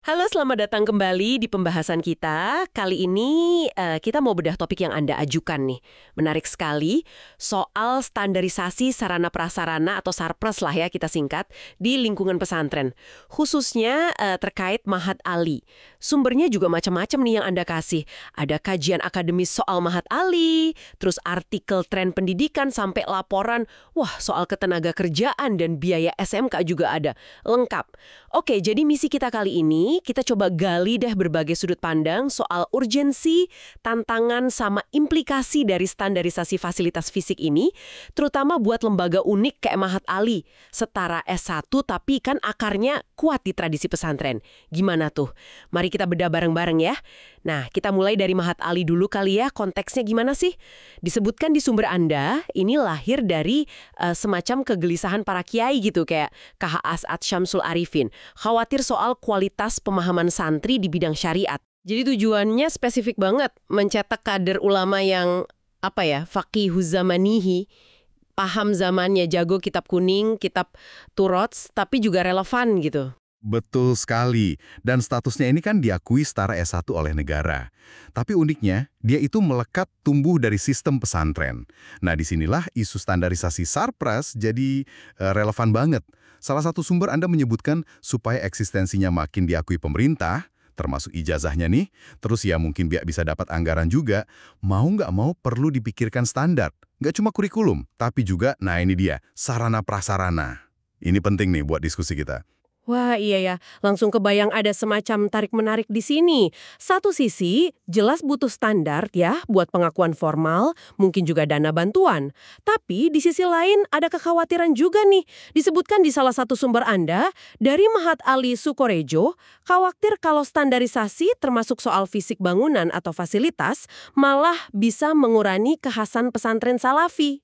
Halo, selamat datang kembali di pembahasan kita. Kali ini kita mau bedah topik yang Anda ajukan nih. Menarik sekali, soal standarisasi sarana prasarana atau sarpras lah ya kita singkat, di lingkungan pesantren. Khususnya terkait Mahat Ali. Sumbernya juga macam-macam nih yang Anda kasih. Ada kajian akademis soal Mahat Ali, terus artikel tren pendidikan sampai laporan, wah soal ketenaga kerjaan dan biaya SMK juga ada. Lengkap. Oke, jadi misi kita kali ini, kita coba gali deh berbagai sudut pandang soal urgensi, tantangan, sama implikasi dari standarisasi fasilitas fisik ini, terutama buat lembaga unik kayak Mahat Ali, setara S1 tapi kan akarnya kuat di tradisi pesantren. Gimana tuh? Mari kita bedah bareng-bareng ya. Nah, kita mulai dari Mahat Ali dulu kali ya, konteksnya gimana sih? Disebutkan di sumber Anda, ini lahir dari semacam kegelisahan para kiai gitu, kayak KH As'ad Syamsul Arifin. Khawatir soal kualitas pemahaman santri di bidang syariat. Jadi tujuannya spesifik banget, mencetak kader ulama yang, faqihuz zamanihi, paham zamannya, jago kitab kuning, kitab Turots, tapi juga relevan gitu. Betul sekali, dan statusnya ini kan diakui setara S1 oleh negara. Tapi uniknya, dia itu melekat tumbuh dari sistem pesantren. Nah, disinilah isu standarisasi sarpras jadi relevan banget. Salah satu sumber Anda menyebutkan supaya eksistensinya makin diakui pemerintah, termasuk ijazahnya nih, terus ya mungkin bisa dapat anggaran juga, mau nggak mau perlu dipikirkan standar. Nggak cuma kurikulum, tapi juga, nah ini dia, sarana prasarana. Ini penting nih buat diskusi kita. Wah, iya ya, langsung kebayang ada semacam tarik-menarik di sini. Satu sisi, jelas butuh standar ya buat pengakuan formal, mungkin juga dana bantuan. Tapi di sisi lain ada kekhawatiran juga nih. Disebutkan di salah satu sumber Anda, dari Mahat Ali Sukorejo, khawatir kalau standarisasi termasuk soal fisik bangunan atau fasilitas, malah bisa mengurangi kekhasan pesantren salafi.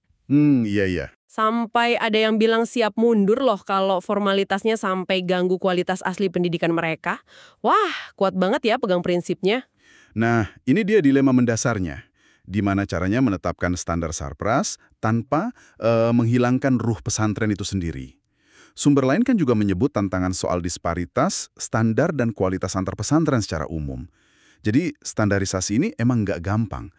Iya. Sampai ada yang bilang siap mundur loh kalau formalitasnya sampai ganggu kualitas asli pendidikan mereka. Wah, kuat banget ya pegang prinsipnya. Nah, ini dia dilema mendasarnya. Di mana caranya menetapkan standar sarpras tanpa menghilangkan ruh pesantren itu sendiri. Sumber lain kan juga menyebut tantangan soal disparitas, standar, dan kualitas antar pesantren secara umum. Jadi, standarisasi ini emang nggak gampang.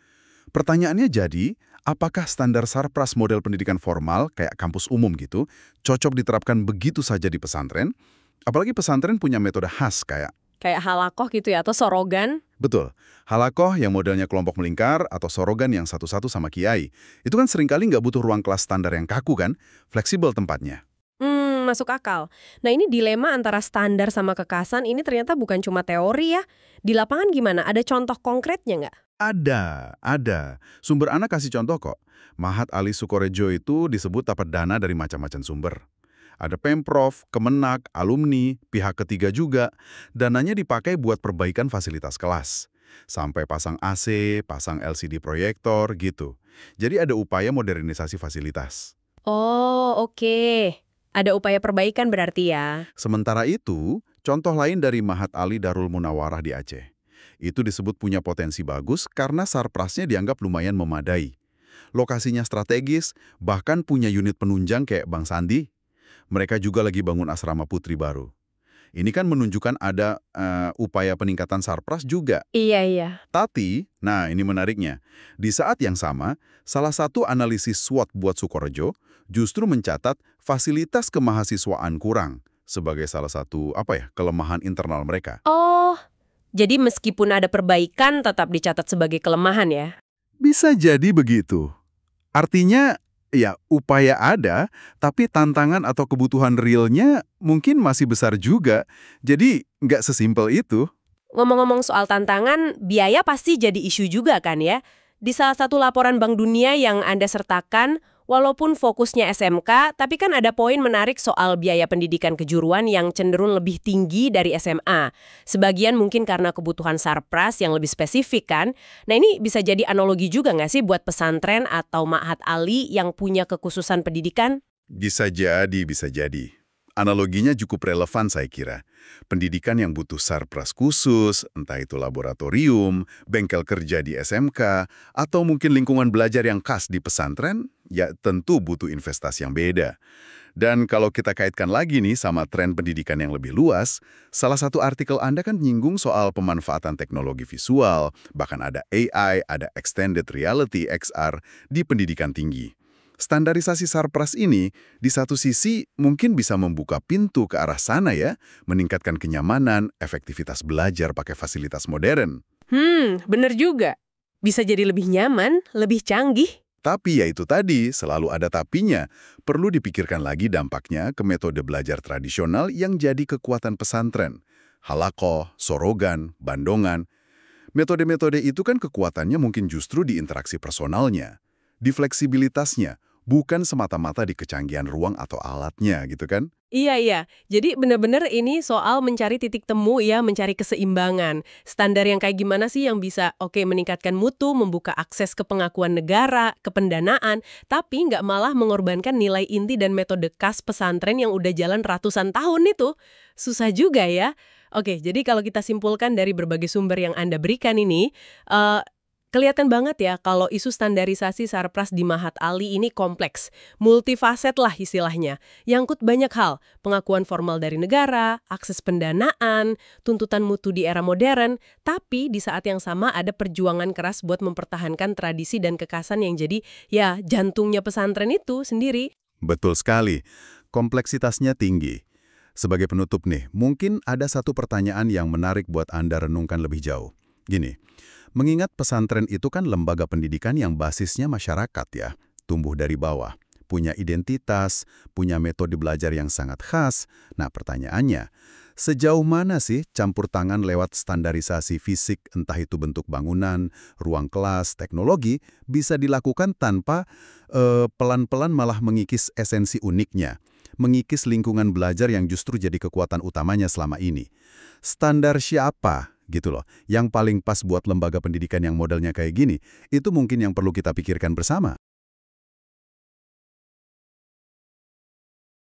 Pertanyaannya jadi, apakah standar sarpras model pendidikan formal, kayak kampus umum gitu, cocok diterapkan begitu saja di pesantren? Apalagi pesantren punya metode khas kayak halakoh gitu ya, atau sorogan. betul, halakoh yang modelnya kelompok melingkar atau sorogan yang satu-satu sama kiai. Itu kan seringkali nggak butuh ruang kelas standar yang kaku kan, fleksibel tempatnya. Masuk akal. Nah, ini dilema antara standar sama kekhasan ini ternyata bukan cuma teori ya. Di lapangan gimana? Ada contoh konkretnya nggak? Ada. Sumber anak kasih contoh kok. Mahat Ali Sukorejo itu disebut dapat dana dari macam-macam sumber. Ada Pemprov, Kemenak, alumni, pihak ketiga juga. Dananya dipakai buat perbaikan fasilitas kelas. Sampai pasang AC, pasang LCD proyektor, gitu. Jadi ada upaya modernisasi fasilitas. Oh, oke. Ada upaya perbaikan berarti ya. Sementara itu, contoh lain dari Mahat Ali Darul Munawarah di Aceh. Itu disebut punya potensi bagus karena sarprasnya dianggap lumayan memadai. Lokasinya strategis, bahkan punya unit penunjang kayak Bang Sandi. Mereka juga lagi bangun asrama putri baru. Ini kan menunjukkan ada upaya peningkatan sarpras juga. Iya. Tapi, nah ini menariknya, di saat yang sama, salah satu analisis SWOT buat Sukorejo justru mencatat fasilitas kemahasiswaan kurang sebagai salah satu kelemahan internal mereka. Oh, jadi meskipun ada perbaikan tetap dicatat sebagai kelemahan ya? Bisa jadi begitu. Artinya, ya upaya ada, tapi tantangan atau kebutuhan realnya mungkin masih besar juga. Jadi, nggak sesimpel itu. Ngomong-ngomong soal tantangan, biaya pasti jadi isu juga kan ya? Di salah satu laporan Bank Dunia yang Anda sertakan, walaupun fokusnya SMK, tapi kan ada poin menarik soal biaya pendidikan kejuruan yang cenderung lebih tinggi dari SMA. Sebagian mungkin karena kebutuhan sarpras yang lebih spesifik kan. Nah, ini bisa jadi analogi juga nggak sih buat pesantren atau Mahat Ali yang punya kekhususan pendidikan? Bisa jadi. Analoginya cukup relevan saya kira. Pendidikan yang butuh sarpras khusus, entah itu laboratorium, bengkel kerja di SMK, atau mungkin lingkungan belajar yang khas di pesantren, ya tentu butuh investasi yang beda. Dan kalau kita kaitkan lagi nih sama tren pendidikan yang lebih luas, salah satu artikel Anda kan nyinggung soal pemanfaatan teknologi visual, bahkan ada AI, ada extended reality XR di pendidikan tinggi. Standarisasi Sarpras ini, di satu sisi mungkin bisa membuka pintu ke arah sana ya, meningkatkan kenyamanan, efektivitas belajar pakai fasilitas modern. Bener juga. Bisa jadi lebih nyaman, lebih canggih. Tapi ya itu tadi, selalu ada tapinya. Perlu dipikirkan lagi dampaknya ke metode belajar tradisional yang jadi kekuatan pesantren. Halakoh, sorogan, bandongan. Metode-metode itu kan kekuatannya mungkin justru di interaksi personalnya, di fleksibilitasnya, bukan semata-mata di kecanggihan ruang atau alatnya gitu kan? Iya. Jadi benar-benar ini soal mencari titik temu ya, mencari keseimbangan. Standar yang kayak gimana sih yang bisa, meningkatkan mutu, membuka akses ke pengakuan negara, ke pendanaan, tapi nggak malah mengorbankan nilai inti dan metode khas pesantren yang udah jalan ratusan tahun itu. Susah juga ya. Jadi kalau kita simpulkan dari berbagai sumber yang Anda berikan ini, kelihatan banget ya kalau isu standarisasi Sarpras di Mahat Ali ini kompleks, multifaset lah istilahnya, nyangkut banyak hal, pengakuan formal dari negara, akses pendanaan, tuntutan mutu di era modern, tapi di saat yang sama ada perjuangan keras buat mempertahankan tradisi dan kekhasan yang jadi ya jantungnya pesantren itu sendiri. Betul sekali. Kompleksitasnya tinggi. Sebagai penutup nih, mungkin ada satu pertanyaan yang menarik buat Anda renungkan lebih jauh. Gini, mengingat pesantren itu kan lembaga pendidikan yang basisnya masyarakat ya, tumbuh dari bawah, punya identitas, punya metode belajar yang sangat khas. Nah pertanyaannya, sejauh mana sih campur tangan lewat standarisasi fisik, entah itu bentuk bangunan, ruang kelas, teknologi, bisa dilakukan tanpa pelan-pelan malah mengikis esensi uniknya, mengikis lingkungan belajar yang justru jadi kekuatan utamanya selama ini. Standar siapa? Gitu loh, yang paling pas buat lembaga pendidikan yang modelnya kayak gini, itu mungkin yang perlu kita pikirkan bersama.